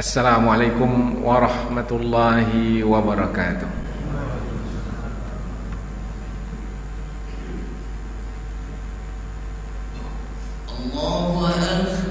Assalamualaikum warahmatullahi wabarakatuh. Allahu Akbar.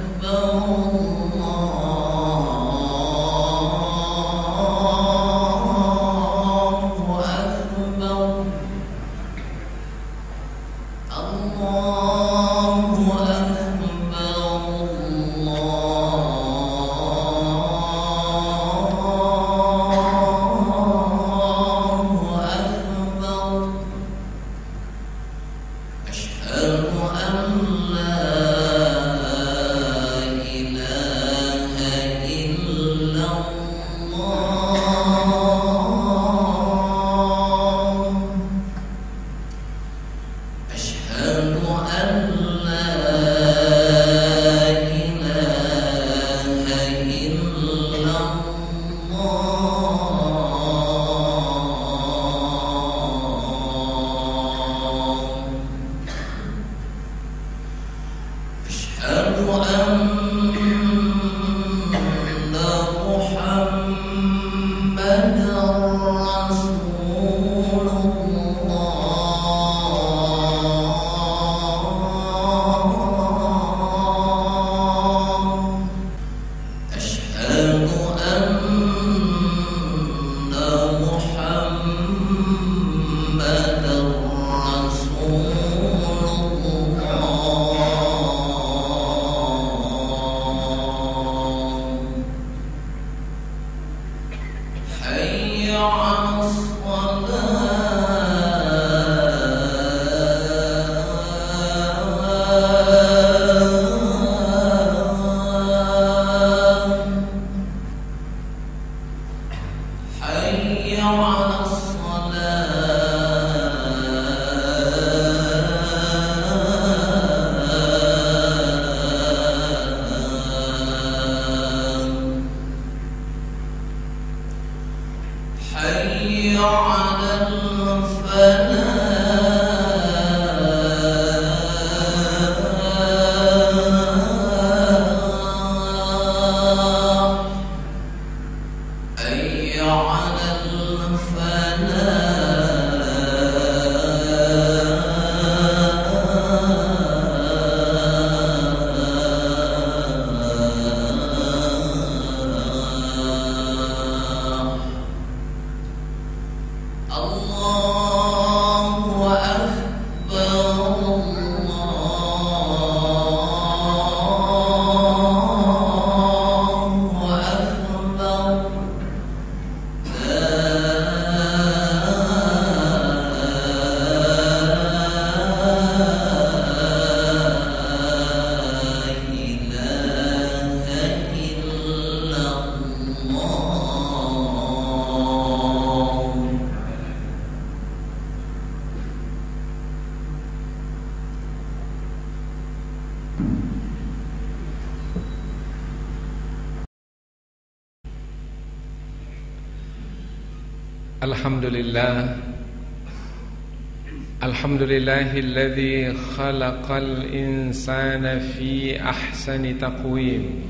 Alhamdulillahilladzi khalaqal insana fi ahsani taqwim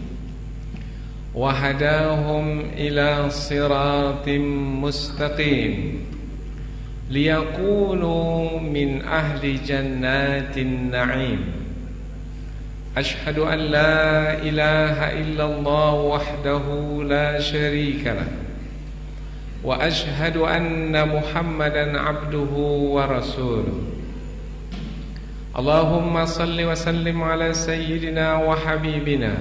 wa hadahum ila siratim mustaqim liyakunu min ahli jannatin na'im. Ashhadu an la ilaha illallah wahdahu la sharika lah wa ashhadu anna Muhammadan abduhu wa rasuluh. Allahumma salli wa sallim ala sayyidina wa habibina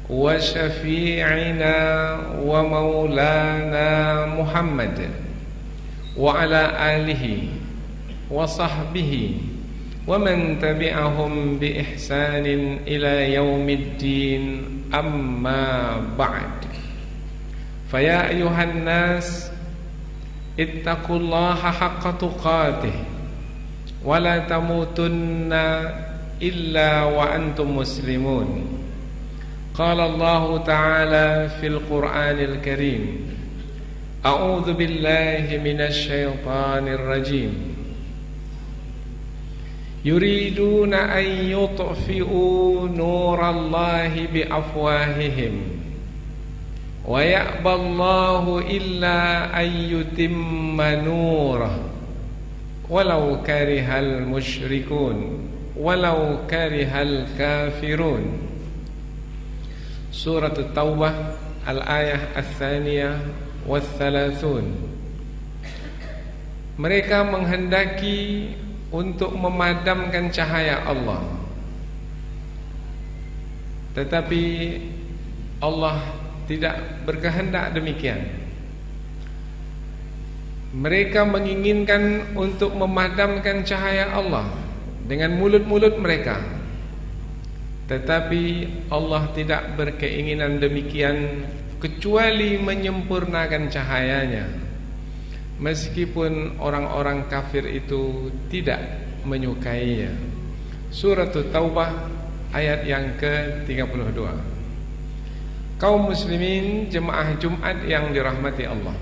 wa syafi'ina wa maulana Muhammad wa ala alihi wa sahbihi wa man tabi'ahum bi ihsanin ila yaumiddin, amma ba'd. Faya ayuhan nas ittaqullaha haqqa tuqatih wa la tamutunna illa wa antum muslimun. Qala Allah ta'ala fil Qur'anil Karim, a'udzu billahi minasy syaithanir rajim. Yuriduna an yutfi'u nurallahi bi afwahihim wa ya'ballahu illa ayyutimma nurah walau karihal musyrikun walau karihal kafirun. Surat At-Taubah al-ayah al-thaniyah wal-thalathun. Mereka menghendaki untuk memadamkan cahaya Allah, tetapi Allah tidak berkehendak demikian. Mereka menginginkan untuk memadamkan cahaya Allah dengan mulut-mulut mereka, tetapi Allah tidak berkeinginan demikian kecuali menyempurnakan cahayanya, meskipun orang-orang kafir itu tidak menyukainya. Surat Taubah ayat yang ke-32. Kaum muslimin jemaah Jumat yang dirahmati Allah,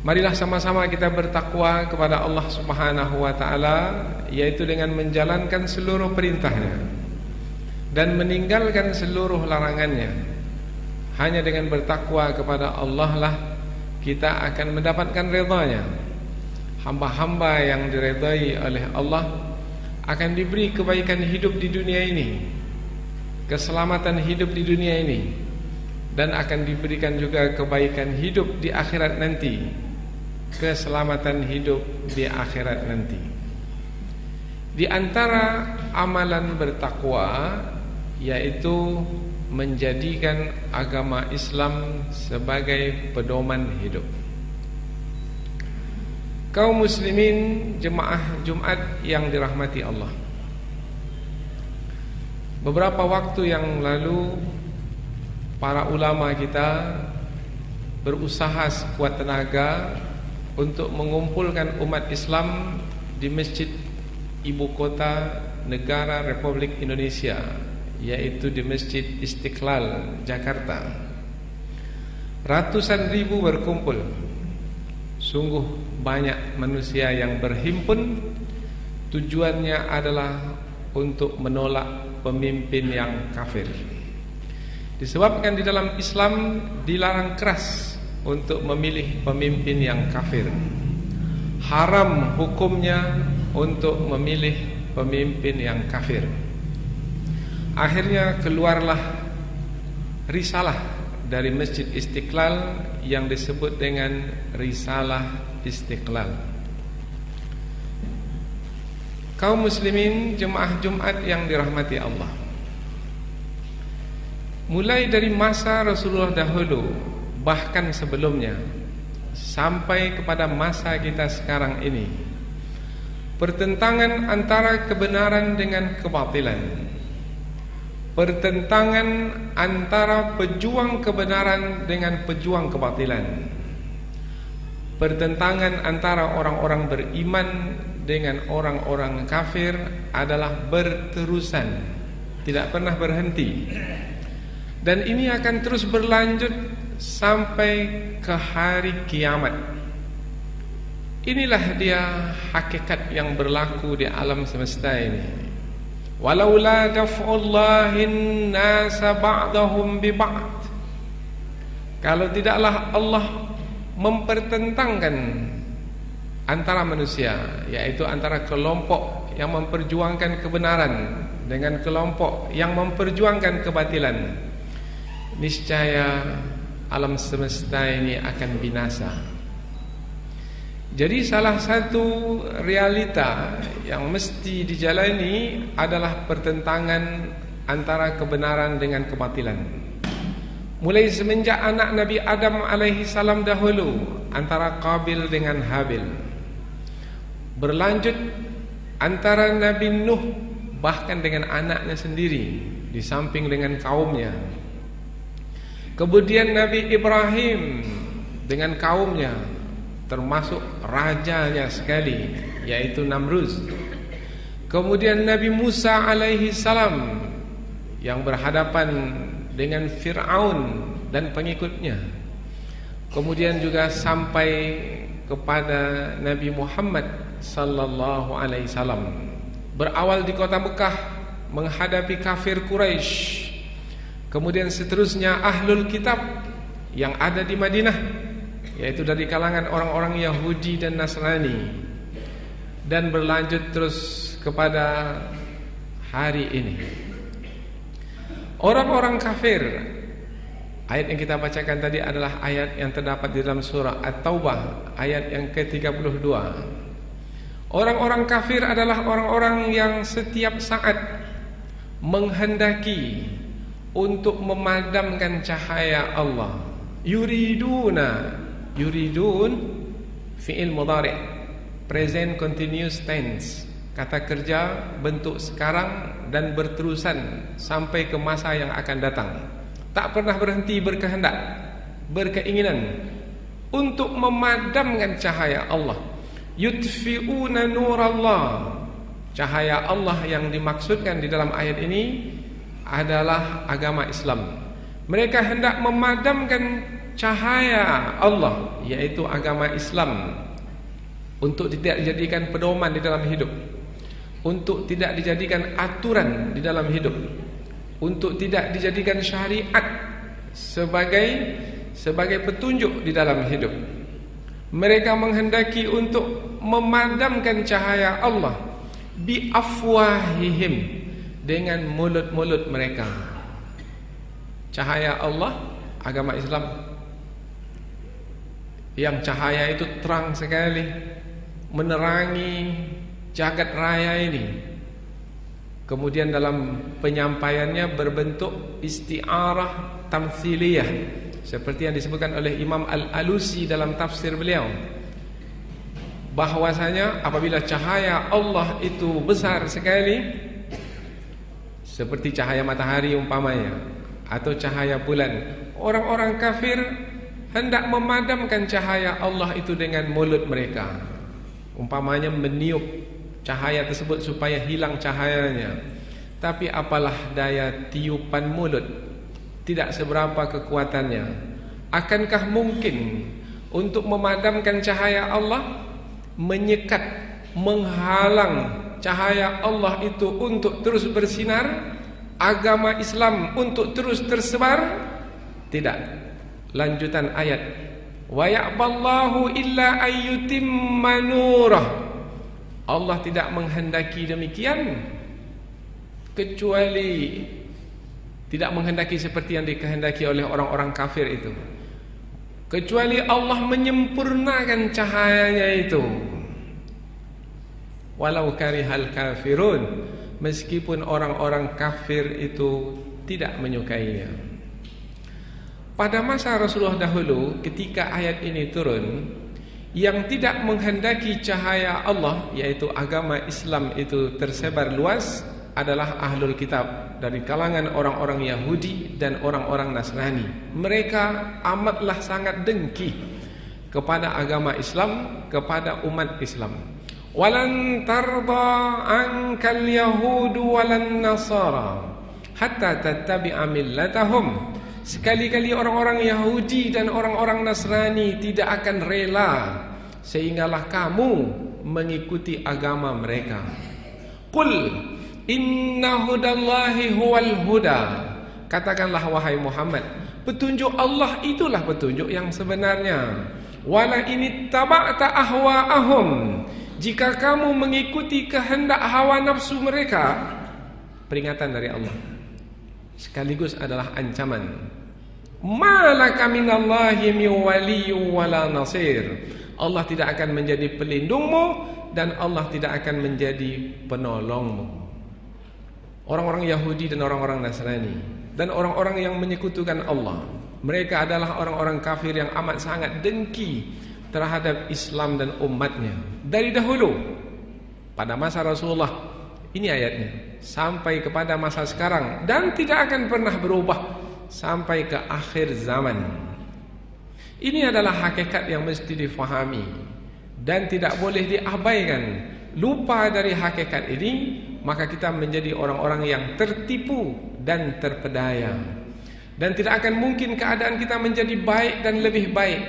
marilah sama-sama kita bertakwa kepada Allah Subhanahu wa ta'ala, yaitu dengan menjalankan seluruh perintahnya dan meninggalkan seluruh larangannya. Hanya dengan bertakwa kepada Allah lah kita akan mendapatkan ridha-Nya. Hamba-hamba yang diridai oleh Allah akan diberi kebaikan hidup di dunia ini, keselamatan hidup di dunia ini, dan akan diberikan juga kebaikan hidup di akhirat nanti, keselamatan hidup di akhirat nanti. Di antara amalan bertakwa yaitu menjadikan agama Islam sebagai pedoman hidup. Kaum muslimin jemaah Jumat yang dirahmati Allah, beberapa waktu yang lalu para ulama kita berusaha sekuat tenaga untuk mengumpulkan umat Islam di masjid ibu kota negara Republik Indonesia, yaitu di Masjid Istiqlal, Jakarta. Ratusan ribu berkumpul. Sungguh banyak manusia yang berhimpun. Tujuannya adalah untuk menolak pemimpin yang kafir. Disebabkan di dalam Islam dilarang keras untuk memilih pemimpin yang kafir. Haram hukumnya untuk memilih pemimpin yang kafir. Akhirnya keluarlah risalah dari Masjid Istiqlal yang disebut dengan Risalah Istiqlal. Kaum muslimin jemaah Jumat yang dirahmati Allah, mulai dari masa Rasulullah dahulu, bahkan sebelumnya, sampai kepada masa kita sekarang ini, pertentangan antara kebenaran dengan kebatilan, pertentangan antara pejuang kebenaran dengan pejuang kebatilan, pertentangan antara orang-orang beriman dengan orang-orang kafir adalah berterusan, tidak pernah berhenti. Dan ini akan terus berlanjut sampai ke hari kiamat. Inilah dia hakikat yang berlaku di alam semesta ini. Walaula daf'ullahin nasa ba'dahum bi ba'd. Kalau tidaklah Allah mempertentangkan antara manusia, yaitu antara kelompok yang memperjuangkan kebenaran dengan kelompok yang memperjuangkan kebatilan, niscaya alam semesta ini akan binasa. Jadi salah satu realita yang mesti dijalani adalah pertentangan antara kebenaran dengan kebatilan. Mulai semenjak anak Nabi Adam alaihi salam dahulu, antara Qabil dengan Habil, berlanjut antara Nabi Nuh bahkan dengan anaknya sendiri, di samping dengan kaumnya. Kemudian Nabi Ibrahim dengan kaumnya, termasuk rajanya sekali, yaitu Namrud. Kemudian Nabi Musa alaihi salam yang berhadapan dengan Fir'aun dan pengikutnya. Kemudian juga sampai kepada Nabi Muhammad sallallahu alaihi wasallam, berawal di kota Mekah menghadapi kafir Quraisy, Kemudian seterusnya ahlul kitab yang ada di Madinah, yaitu dari kalangan orang-orang Yahudi dan Nasrani, dan berlanjut terus kepada hari ini. Orang-orang kafir, ayat yang kita bacakan tadi adalah ayat yang terdapat di dalam surah At-Taubah ayat yang ke-32. Orang-orang kafir adalah orang-orang yang setiap saat menghendaki untuk memadamkan cahaya Allah. Yuridun fi'il mudhari', present continuous tense, kata kerja bentuk sekarang dan berterusan sampai ke masa yang akan datang. Tak pernah berhenti berkehendak, berkeinginan untuk memadamkan cahaya Allah. Yutfi'una nurallah. Cahaya Allah yang dimaksudkan di dalam ayat ini adalah agama Islam. Mereka hendak memadamkan cahaya Allah, yaitu agama Islam, untuk tidak dijadikan pedoman di dalam hidup, untuk tidak dijadikan aturan di dalam hidup, untuk tidak dijadikan syariat sebagai petunjuk di dalam hidup. Mereka menghendaki untuk memadamkan cahaya Allah bi afwahihim, dengan mulut-mulut mereka. Cahaya Allah, agama Islam, yang cahaya itu terang sekali, menerangi jagat raya ini. Kemudian dalam penyampaiannya berbentuk isti'arah tamtsiliyah, seperti yang disebutkan oleh Imam Al-Alusi dalam tafsir beliau, bahwasanya apabila cahaya Allah itu besar sekali, seperti cahaya matahari umpamanya, atau cahaya bulan, orang-orang kafir hendak memadamkan cahaya Allah itu dengan mulut mereka. Umpamanya meniup cahaya tersebut supaya hilang cahayanya. Tapi apalah daya tiupan mulut, tidak seberapa kekuatannya. Akankah mungkin untuk memadamkan cahaya Allah, menyekat, menghalang cahaya Allah itu untuk terus bersinar, agama Islam untuk terus tersebar? Tidak. Lanjutan ayat, wa ya'ballahu illa ayyutimma nurah. Allah tidak menghendaki demikian, kecuali tidak menghendaki seperti yang dikehendaki oleh orang-orang kafir itu, kecuali Allah menyempurnakan cahayanya itu. Walau karihal kafirun, meskipun orang-orang kafir itu tidak menyukainya. Pada masa Rasulullah dahulu, ketika ayat ini turun, yang tidak menghendaki cahaya Allah, yaitu agama Islam itu tersebar luas, adalah ahlul kitab, dari kalangan orang-orang Yahudi dan orang-orang Nasrani. Mereka amatlah sangat dengki kepada agama Islam, kepada umat Islam. Walan tarda ankal yahudu walan nasara hatta tattabi'a millatahum. Sekali-kali orang-orang Yahudi dan orang-orang Nasrani tidak akan rela sehinggalah kamu mengikuti agama mereka. Qul inna hudallahi huwal huda. Katakanlah wahai Muhammad, petunjuk Allah itulah petunjuk yang sebenarnya. Wala ini taba'ta ahwa'ahum. Jika kamu mengikuti kehendak hawa nafsu mereka, peringatan dari Allah sekaligus adalah ancaman. Malaka minallahi min waliyyin wala nasir. Allah tidak akan menjadi pelindungmu dan Allah tidak akan menjadi penolongmu. Orang-orang Yahudi dan orang-orang Nasrani dan orang-orang yang menyekutukan Allah, mereka adalah orang-orang kafir yang amat sangat dengki terhadap Islam dan umatnya dari dahulu. Pada masa Rasulullah, ini ayatnya, sampai kepada masa sekarang, dan tidak akan pernah berubah sampai ke akhir zaman. Ini adalah hakikat yang mesti difahami dan tidak boleh diabaikan. Lupa dari hakikat ini, maka kita menjadi orang-orang yang tertipu dan terpedaya, dan tidak akan mungkin keadaan kita menjadi baik dan lebih baik.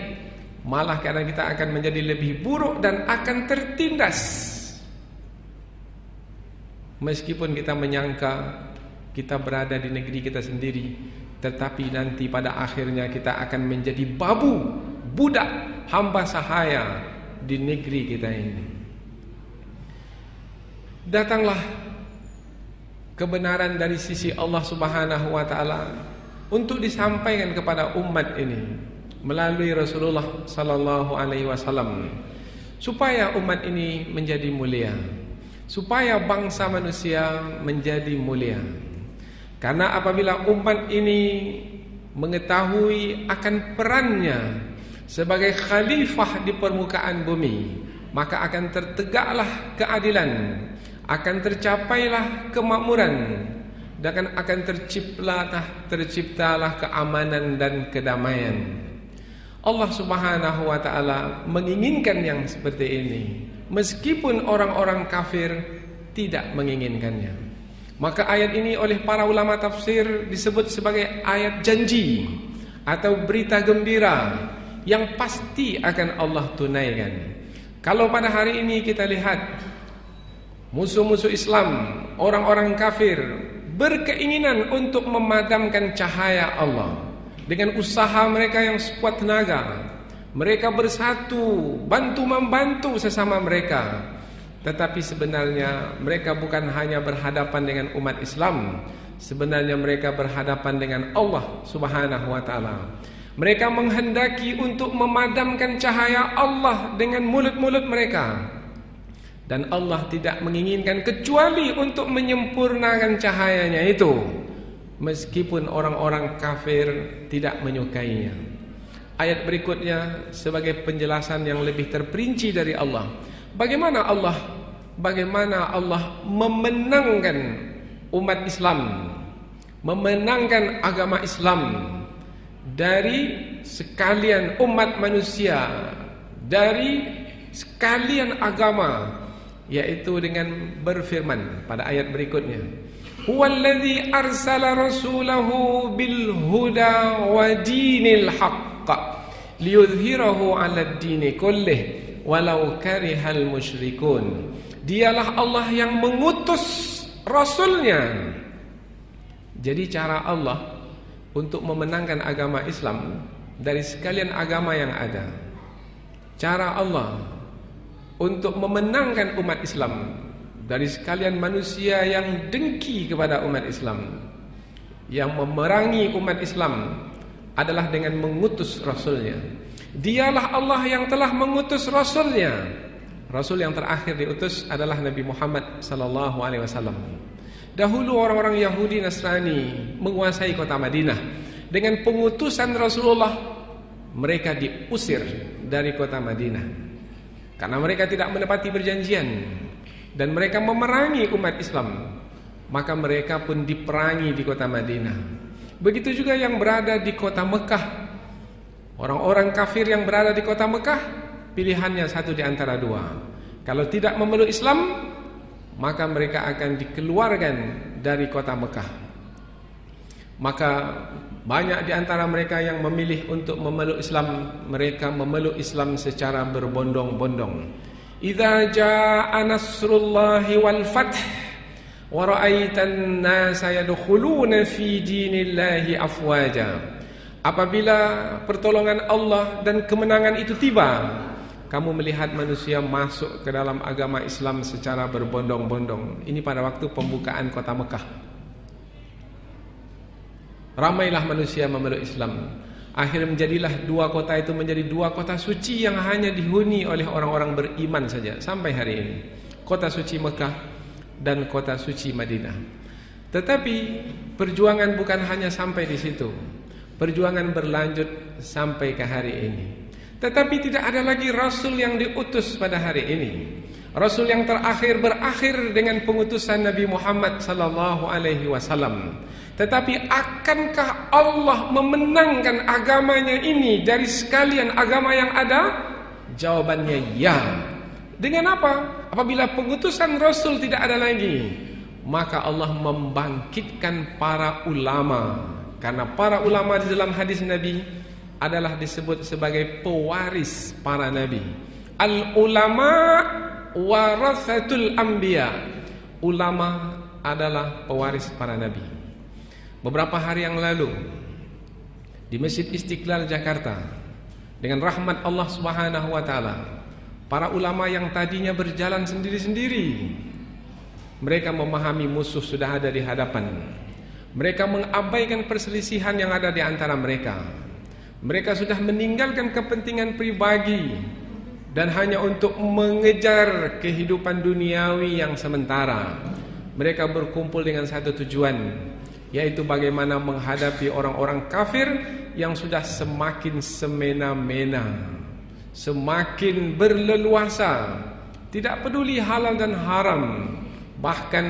Malah keadaan kita akan menjadi lebih buruk dan akan tertindas. Meskipun kita menyangka kita berada di negeri kita sendiri, tetapi nanti pada akhirnya kita akan menjadi babu, budak, hamba sahaya di negeri kita ini. Datanglah kebenaran dari sisi Allah Subhanahu wa taala untuk disampaikan kepada umat ini melalui Rasulullah sallallahu alaihi wasallam, supaya umat ini menjadi mulia, supaya bangsa manusia menjadi mulia. Karena apabila umat ini mengetahui akan perannya sebagai khalifah di permukaan bumi, maka akan tertegaklah keadilan, akan tercapailah kemakmuran, dan akan terciptalah keamanan dan kedamaian. Allah Subhanahu wa taala menginginkan yang seperti ini, meskipun orang-orang kafir tidak menginginkannya. Maka ayat ini oleh para ulama tafsir disebut sebagai ayat janji atau berita gembira yang pasti akan Allah tunaikan. Kalau pada hari ini kita lihat musuh-musuh Islam, orang-orang kafir berkeinginan untuk memadamkan cahaya Allah dengan usaha mereka yang sekuat tenaga. Mereka bersatu, bantu-membantu sesama mereka. Tetapi sebenarnya mereka bukan hanya berhadapan dengan umat Islam, sebenarnya mereka berhadapan dengan Allah Subhanahu wa taala. Mereka menghendaki untuk memadamkan cahaya Allah dengan mulut-mulut mereka. Dan Allah tidak menginginkan kecuali untuk menyempurnakan cahayanya itu, meskipun orang-orang kafir tidak menyukainya. Ayat berikutnya sebagai penjelasan yang lebih terperinci dari Allah. Bagaimana Allah memenangkan umat Islam, memenangkan agama Islam dari sekalian umat manusia, dari sekalian agama, yaitu dengan berfirman pada ayat berikutnya, huwallazi arsala rasulahu bil huda wa dinil haqq liyudhhirahu 'alad dini kullih walau karihal musyrikun. Dialah Allah yang mengutus Rasulnya. Jadi cara Allah untuk memenangkan agama Islam dari sekalian agama yang ada, cara Allah untuk memenangkan umat Islam dari sekalian manusia yang dengki kepada umat Islam, yang memerangi umat Islam, adalah dengan mengutus Rasulnya. Dialah Allah yang telah mengutus Rasulnya. Rasul yang terakhir diutus adalah Nabi Muhammad sallallahu alaihi wasallam. Dahulu orang-orang Yahudi Nasrani menguasai kota Madinah. Dengan pengutusan Rasulullah, mereka diusir dari kota Madinah karena mereka tidak menepati perjanjian dan mereka memerangi umat Islam. Maka mereka pun diperangi di kota Madinah. Begitu juga yang berada di kota Mekah. Orang-orang kafir yang berada di kota Mekah, pilihannya satu di antara dua. Kalau tidak memeluk Islam, maka mereka akan dikeluarkan dari kota Mekah. Maka banyak di antara mereka yang memilih untuk memeluk Islam. Mereka memeluk Islam secara berbondong-bondong. Idza jaa nasrullahi wal fath wa ra'aitan nasa yadkhuluna fi dinillahi afwaja. Apabila pertolongan Allah dan kemenangan itu tiba, kamu melihat manusia masuk ke dalam agama Islam secara berbondong-bondong. Ini pada waktu pembukaan kota Mekah. Ramailah manusia memeluk Islam. Akhirnya menjadilah dua kota itu menjadi dua kota suci yang hanya dihuni oleh orang-orang beriman saja sampai hari ini. Kota suci Mekah dan kota suci Madinah. Tetapi perjuangan bukan hanya sampai di situ. Perjuangan berlanjut sampai ke hari ini. Tetapi tidak ada lagi Rasul yang diutus pada hari ini. Rasul yang terakhir berakhir dengan pengutusan Nabi Muhammad sallallahu alaihi wasallam. Tetapi akankah Allah memenangkan agamanya ini dari sekalian agama yang ada? Jawabannya ya. Dengan apa? Apabila pengutusan Rasul tidak ada lagi, maka Allah membangkitkan para ulama. Karena para ulama di dalam hadis Nabi adalah disebut sebagai pewaris para nabi. Al-ulama warathatul anbiya. Ulama adalah pewaris para nabi. Beberapa hari yang lalu di Masjid Istiqlal Jakarta, dengan rahmat Allah Subhanahu wa taala, para ulama yang tadinya berjalan sendiri-sendiri, mereka memahami musuh sudah ada di hadapan. Mereka mengabaikan perselisihan yang ada di antara mereka. Mereka sudah meninggalkan kepentingan pribadi dan hanya untuk mengejar kehidupan duniawi yang sementara. Mereka berkumpul dengan satu tujuan, yaitu bagaimana menghadapi orang-orang kafir yang sudah semakin semena-mena, semakin berleluasa, tidak peduli halal dan haram. Bahkan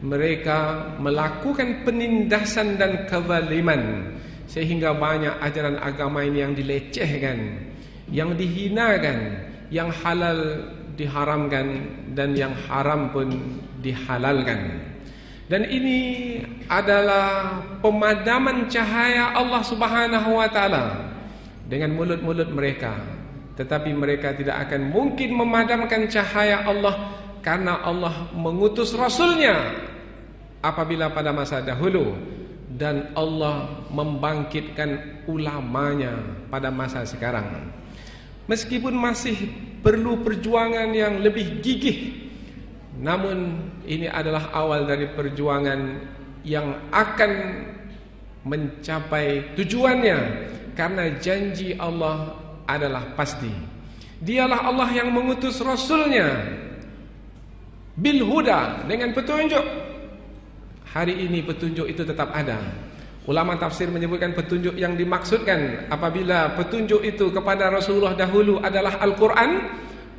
mereka melakukan penindasan dan kezaliman, sehingga banyak ajaran agama ini yang dilecehkan, yang dihinakan, yang halal diharamkan, dan yang haram pun dihalalkan. Dan ini adalah pemadaman cahaya Allah Subhanahu wa taala dengan mulut-mulut mereka. Tetapi mereka tidak akan mungkin memadamkan cahaya Allah, karena Allah mengutus Rasulnya apabila pada masa dahulu, dan Allah membangkitkan ulamanya pada masa sekarang. Meskipun masih perlu perjuangan yang lebih gigih, namun ini adalah awal dari perjuangan yang akan mencapai tujuannya, karena janji Allah adalah pasti. Dialah Allah yang mengutus Rasulnya bil huda, dengan petunjuk. Hari ini petunjuk itu tetap ada. Ulama tafsir menyebutkan petunjuk yang dimaksudkan apabila petunjuk itu kepada Rasulullah dahulu adalah Al-Quran,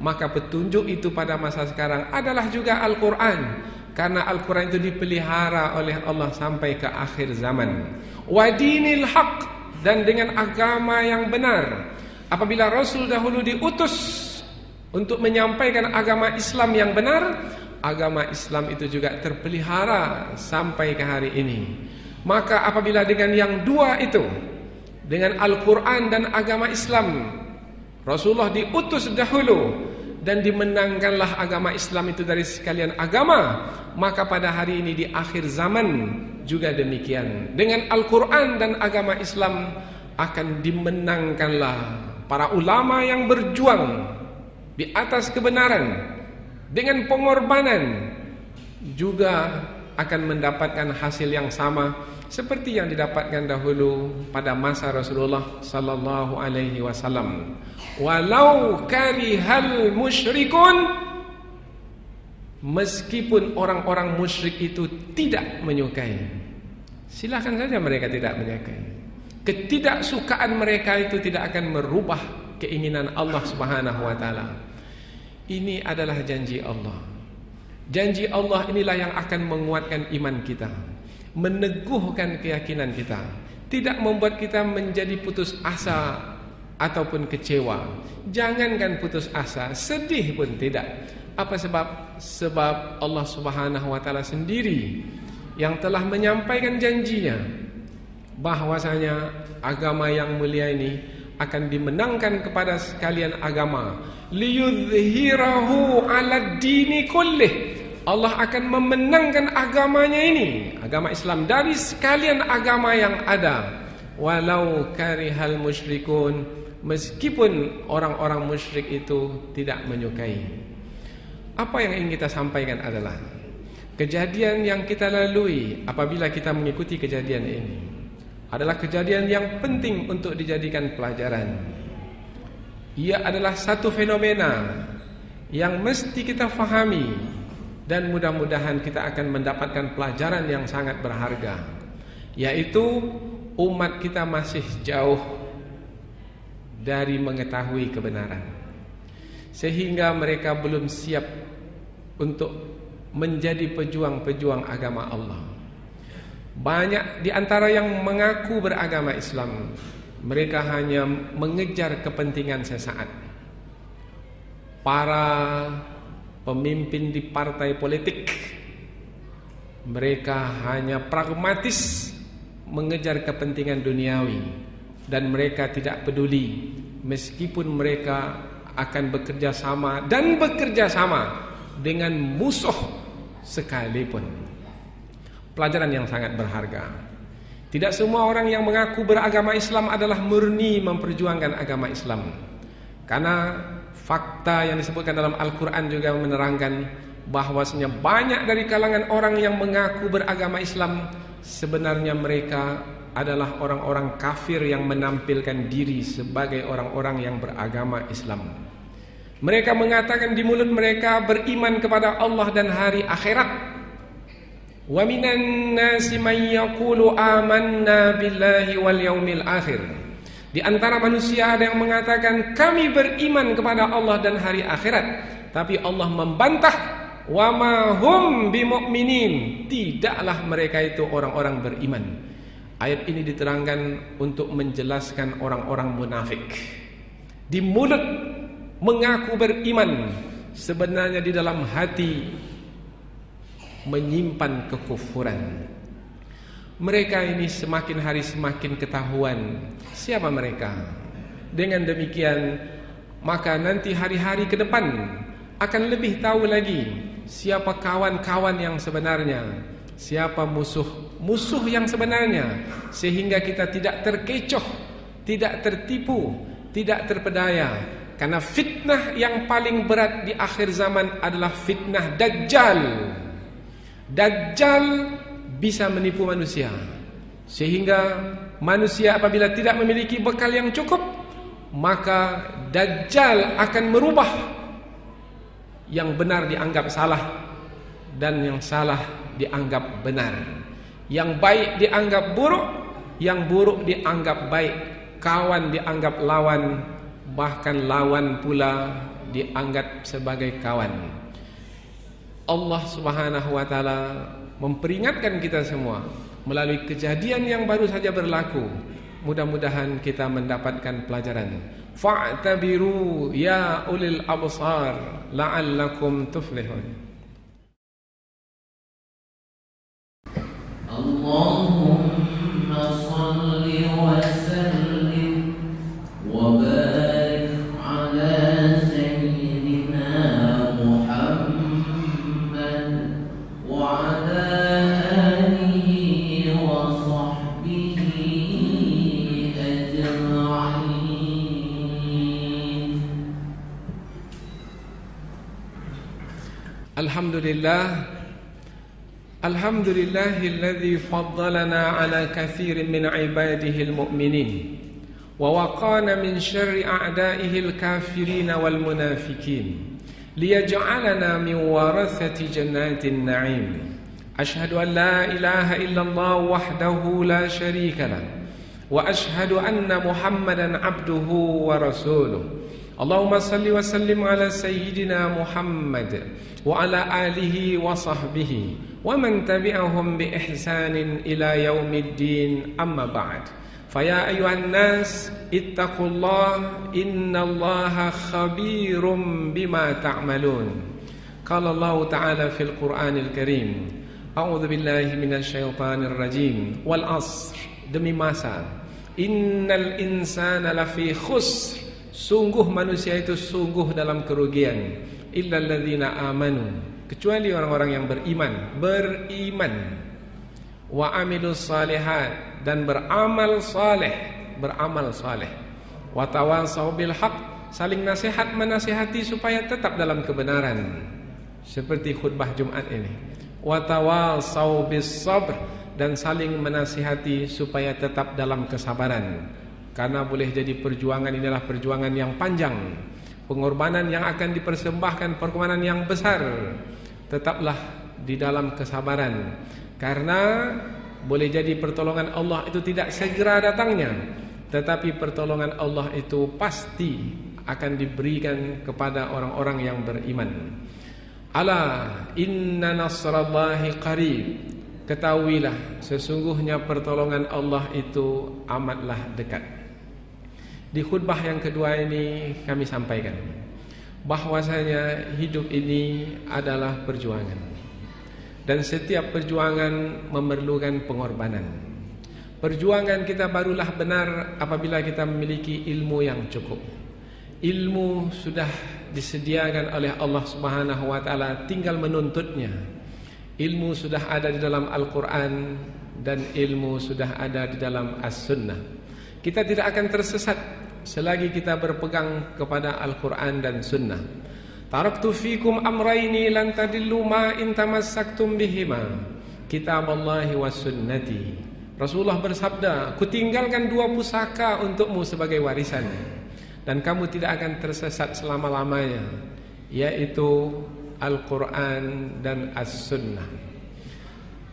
maka petunjuk itu pada masa sekarang adalah juga Al-Quran, karena Al-Quran itu dipelihara oleh Allah sampai ke akhir zaman. Wa dinil haq, dan dengan agama yang benar. Apabila Rasul dahulu diutus untuk menyampaikan agama Islam yang benar, agama Islam itu juga terpelihara sampai ke hari ini. Maka apabila dengan yang dua itu, dengan Al-Quran dan agama Islam, Rasulullah diutus dahulu dan dimenangkanlah agama Islam itu dari sekalian agama, maka pada hari ini di akhir zaman juga demikian. Dengan Al-Quran dan agama Islam akan dimenangkanlah para ulama yang berjuang di atas kebenaran dengan pengorbanan, juga akan mendapatkan hasil yang sama seperti yang didapatkan dahulu pada masa Rasulullah sallallahu alaihi wasallam. Walau karihal musyrikun, meskipun orang-orang musyrik itu tidak menyukai, silakan saja mereka tidak menyukai. Ketidaksukaan mereka itu tidak akan merubah keinginan Allah Subhanahu wa taala. Ini adalah janji Allah. Janji Allah inilah yang akan menguatkan iman kita, meneguhkan keyakinan kita, tidak membuat kita menjadi putus asa ataupun kecewa. Jangankan putus asa, sedih pun tidak. Apa sebab? Sebab Allah Subhanahu wa taala sendiri yang telah menyampaikan janjinya bahwasanya agama yang mulia ini akan dimenangkan kepada sekalian agama. Liyudhhirahu 'ala dini kullih. Allah akan memenangkan agamanya ini, agama Islam, dari sekalian agama yang ada. Walau karihal musyrikun, meskipun orang-orang musyrik itu tidak menyukai. Apa yang ingin kita sampaikan adalah kejadian yang kita lalui apabila kita mengikuti kejadian ini adalah kejadian yang penting untuk dijadikan pelajaran. Ia adalah satu fenomena yang mesti kita fahami, dan mudah-mudahan kita akan mendapatkan pelajaran yang sangat berharga, yaitu umat kita masih jauh dari mengetahui kebenaran, sehingga mereka belum siap untuk menjadi pejuang-pejuang agama Allah. Banyak di antara yang mengaku beragama Islam, mereka hanya mengejar kepentingan sesaat. Para pemimpin di partai politik, mereka hanya pragmatis mengejar kepentingan duniawi, dan mereka tidak peduli meskipun mereka akan bekerja sama dan bekerja sama dengan musuh sekalipun. Pelajaran yang sangat berharga. Tidak semua orang yang mengaku beragama Islam adalah murni memperjuangkan agama Islam. Karena fakta yang disebutkan dalam Al-Quran juga menerangkan bahwasanya banyak dari kalangan orang yang mengaku beragama Islam sebenarnya mereka adalah orang-orang kafir yang menampilkan diri sebagai orang-orang yang beragama Islam. Mereka mengatakan di mulut mereka beriman kepada Allah dan hari akhirat. Wa minan nasi may yaqulu amanna billahi wal yaumil akhir. Di antara manusia ada yang mengatakan kami beriman kepada Allah dan hari akhirat, tapi Allah membantah, wa ma hum bimu'minin, tidaklah mereka itu orang-orang beriman. Ayat ini diterangkan untuk menjelaskan orang-orang munafik. Di mulut mengaku beriman, sebenarnya di dalam hati menyimpan kekufuran. Mereka ini semakin hari semakin ketahuan siapa mereka. Dengan demikian, maka nanti hari-hari ke depan akan lebih tahu lagi siapa kawan-kawan yang sebenarnya, siapa musuh yang sebenarnya, sehingga kita tidak terkecoh, tidak tertipu, tidak terpedaya. Karena fitnah yang paling berat di akhir zaman adalah fitnah Dajjal. Dajjal bisa menipu manusia, sehingga manusia apabila tidak memiliki bekal yang cukup, maka Dajjal akan merubah yang benar dianggap salah dan yang salah dianggap benar, yang baik dianggap buruk, yang buruk dianggap baik, kawan dianggap lawan, bahkan lawan pula dianggap sebagai kawan. Allah Subhanahu wa taala memperingatkan kita semua melalui kejadian yang baru saja berlaku. Mudah-mudahan kita mendapatkan pelajaran. Fa'tabiru ya ulil absar la'allakum tuflihun. Allahumma salli wa sallim wa barik ala sayyidina Muhammad wa ala alihi wa sahbihi ajma'in. Alhamdulillahilladzi faddalana ala kathirin min ibadihi al-mu'minin wa waqana min syarri a'da'ihi al-kafirin wal munafikin liyaj'alana min warathati jannatin na'im. Ashhadu an la ilaha illallah wahdahu la sharika lah wa ashhadu anna Muhammadan abduhu wa rasuluh. Allahumma salli wa sallim ala sayyidina Muhammad wa ala alihi wa sahbihi wa man tabi'ahum bi ihsanin ila yaumiddin, amma ba'd. Faya ayuhan nas ittaqullah innallaha khabirum bima ta'malun. Qala Allah ta'ala fil Qur'anil Karim, a'udzu billahi minasy syaithanir rajim, wal 'asr, demi masa, innal insana lafi khusr, sungguh manusia itu sungguh dalam kerugian, illal ladzina amanu, kecuali orang-orang yang beriman, wa amilus salihat, dan beramal saleh, wa tawasau bil haq, saling nasihat menasihati supaya tetap dalam kebenaran, seperti khutbah Jumat ini, wa tawasau bis sabr, dan saling menasihati supaya tetap dalam kesabaran. Karena boleh jadi perjuangan ini adalah perjuangan yang panjang, pengorbanan yang akan dipersembahkan, pengorbanan yang besar. Tetaplah di dalam kesabaran, karena boleh jadi pertolongan Allah itu tidak segera datangnya, tetapi pertolongan Allah itu pasti akan diberikan kepada orang-orang yang beriman. Ala inna nasrallahi qarib, ketahuilah sesungguhnya pertolongan Allah itu amatlah dekat. Di khutbah yang kedua ini kami sampaikan bahwasanya hidup ini adalah perjuangan, dan setiap perjuangan memerlukan pengorbanan. Perjuangan kita barulah benar apabila kita memiliki ilmu yang cukup. Ilmu sudah disediakan oleh Allah Subhanahu wa taala, tinggal menuntutnya. Ilmu sudah ada di dalam Al-Quran, dan ilmu sudah ada di dalam As-Sunnah. Kita tidak akan tersesat selagi kita berpegang kepada Al-Quran dan Sunnah. Taraktu fikum amraini lan tadillu ma in tamassaktum bihima, kitaballahi was sunnati. Rasulullah bersabda, kutinggalkan 2 pusaka untukmu sebagai warisan, dan kamu tidak akan tersesat selama-lamanya, yaitu Al-Quran dan As-Sunnah.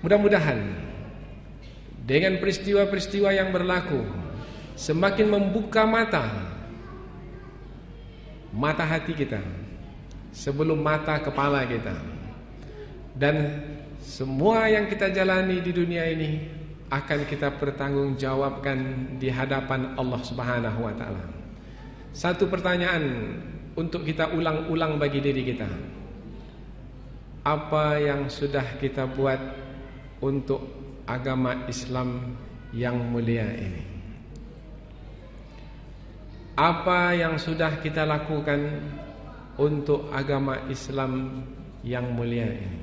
Mudah-mudahan dengan peristiwa-peristiwa yang berlaku semakin membuka mata hati kita sebelum mata kepala kita, dan semua yang kita jalani di dunia ini akan kita pertanggungjawabkan di hadapan Allah Subhanahu wa taala. Satu pertanyaan untuk kita ulang-ulang bagi diri kita. Apa yang sudah kita buat untuk agama Islam yang mulia ini? Apa yang sudah kita lakukan untuk agama Islam yang mulia ini?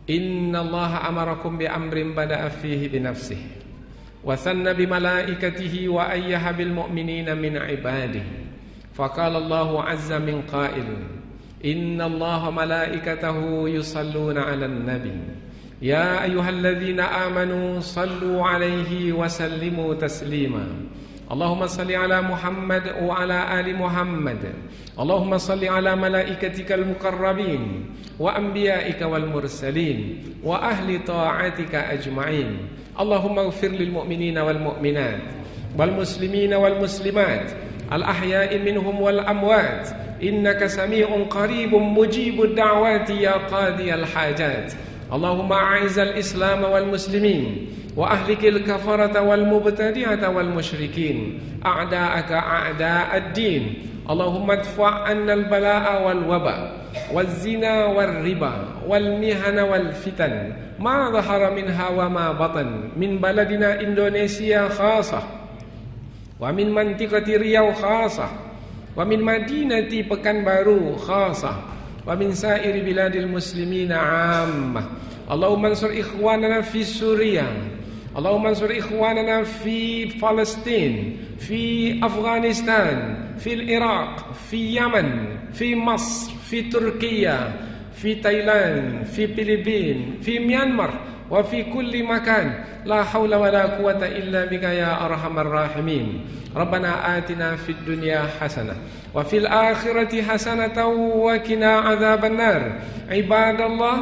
Inna Allah amarakum bi amrin bada'a fihi bi nafsihi wa sanna bi malaikatihi wa ayyaha bil mu'minina min ibadihi. Faqala Allahu azza min qail, Inna Allah malaikatahu yusalluna 'alan nabi ya ayyuhalladzina amanu sallu 'alaihi wa sallimu taslima. Allahumma salli ala Muhammad wa ala ali Muhammad. Allahumma salli ala malaikatikal muqarrabin wa anbiya'ika wal mursalin wa ahli ta'atika ajma'in. Allahumma ighfir lil mu'minina wal mu'minat wal muslimina wal muslimat al ahya'i minhum wal amwat innaka sami'un qaribun mujibud da'wati ya qadiyal hajat. Allahumma a'izal islam wal muslimin وأهلك الكفرة والمبتدعة والمشركين أعداءك أعداء الدين. اللهم ادفع عنا البلاء والوباء والزنا والربا والمهن والفتن ما ظهر منها وما بطن من بلدنا إندونيسيا خاصة ومن منطقة ريau خاصة ومن مدينة Pekanbaru خاصة ومن سائر بلاد المسلمين عامة. اللهم انصر إخواننا في سوريا، اللهم انصر إخواننا في فلسطين، في أفغانستان، في العراق، في اليمن، في مصر، في تركيا، في تايلاند، في فلبين، في ميانمار، وفي كل مكان. لا حول ولا قوة إلا بك يا أرحم الراحمين. ربنا آتنا في الدنيا حسنة وفي الآخرة حسنة وقنا عذاب النار. عباد الله،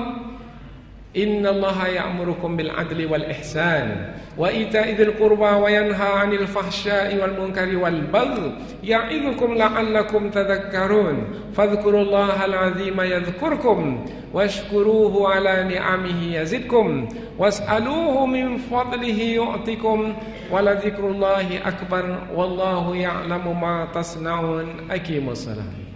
إن الله يأمركم بالعدل والإحسان وإيتاء ذي القربى وينهى عن الفحشاء والمنكر والبغي يعظكم لعلكم تذكرون. فاذكروا الله العظيم يذكركم واشكروه على نعمه يزدكم واسألوه من فضله يعطكم ولذكر الله أكبر والله يعلم ما تصنعون. أقيموا الصلاة.